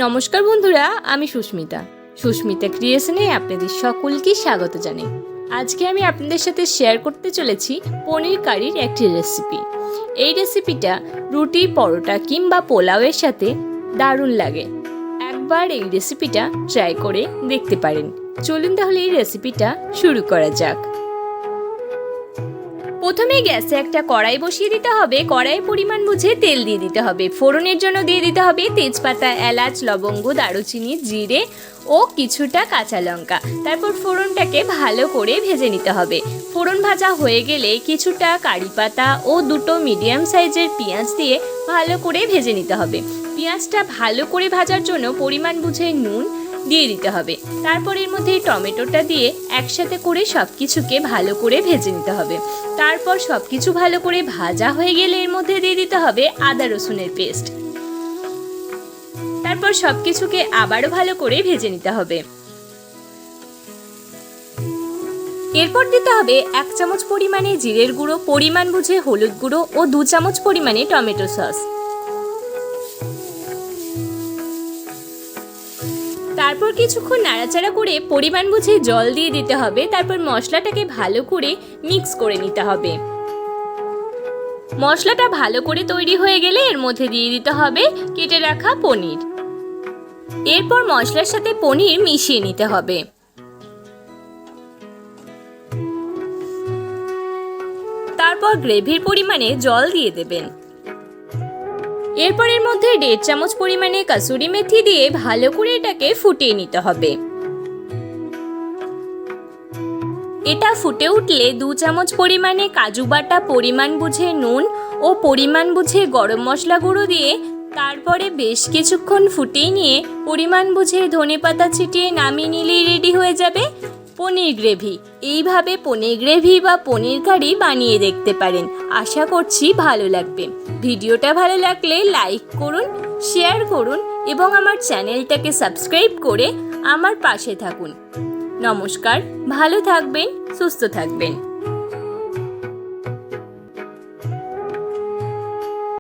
নমস্কার বন্ধুরা, আমি সুস্মিতা ক্রিয়েশনে আপনাদের সকলকে স্বাগত জানাই। আজকে আমি আপনাদের সাথে শেয়ার করতে চলেছি পনির কারির একটি রেসিপি। এই রেসিপিটা রুটি, পরোটা কিংবা পোলাওয়ের সাথে দারুণ লাগে। একবার এই রেসিপিটা ট্রাই করে দেখতে পারেন। চলুন তাহলে এই রেসিপিটা শুরু করা যাক। প্রথমে গ্যাসে একটা কড়াই বসিয়ে দিতে হবে। কড়াইয়ের পরিমাণ বুঝে তেল দিয়ে দিতে হবে। ফোড়নের জন্য দিয়ে দিতে হবে তেজপাতা, এলাচ, লবঙ্গ, দারুচিনি, জিরে ও কিছুটা কাঁচা লঙ্কা। তারপর ফোড়নটাকে ভালো করে ভেজে নিতে হবে। ফোড়ন ভাজা হয়ে গেলে কিছুটা কারি পাতা ও দুটো মিডিয়াম সাইজের পেঁয়াজ দিয়ে ভালো করে ভেজে নিতে হবে। পেঁয়াজটা ভালো করে ভাজার জন্য পরিমাণ বুঝে নুন দিয়ে দিতে হবে। তারপর এর মধ্যে টমেটোটা দিয়ে একসাথে করে সব কিছুকে ভালো করে ভেজে নিতে হবে। তারপর সব কিছু ভালো করে ভাজা হয়ে গেলে এর মধ্যে দিয়ে দিতে হবে আদা রসুনের পেস্ট। তারপর সব কিছুকে আবারও ভালো করে ভেজে নিতে হবে। এরপর দিতে হবে 1 চামচ পরিমাণে জিরের গুঁড়ো, পরিমাণ বুঝে হলুদ গুঁড়ো ও 2 চামচ পরিমাণে টমেটো সস। তারপর কিছুক্ষণ নাড়াচাড়া করে পরিমাণ বুঝে জল দিয়ে দিতে হবে। তারপর মশলাটাকে ভালো করে মিক্স করে নিতে হবে। মশলাটা ভালো করে তৈরি হয়ে গেলে এর মধ্যে দিয়ে দিতে হবে কেটে রাখা পনির। এরপর মশলার সাথে পনির মিশিয়ে নিতে হবে। তারপর গ্রেভির পরিমাণে জল দিয়ে দেবেন। এরপর এর মধ্যে 1.5 চামচ পরিমাণে কসুরি মেথি দিয়ে ভালো করে এটাকে ফুটিয়ে নিতে হবে। এটা ফুটে উঠলে 2 চামচ পরিমাণে কাজু বাটা, পরিমাণ বুঝে নুন ও পরিমাণ বুঝে গরম মশলা গুঁড়ো দিয়ে তারপরে বেশ কিছুক্ষণ ফুটিয়ে নিয়ে পরিমাণ বুঝে ধনেপাতা ছিটিয়ে নামিয়ে নিলেই রেডি হয়ে যাবে পনির গ্রেভি। এইভাবে পনির গ্রেভি বা পনির কারি বানিয়ে দেখতে পারেন। আশা করছি ভালো লাগবে। ভিডিওটা ভালো লাগলে লাইক করুন, শেয়ার করুন এবং আমার চ্যানেলটাকে সাবস্ক্রাইব করে আমার পাশে থাকুন। নমস্কার, ভালো থাকবেন, সুস্থ থাকবেন।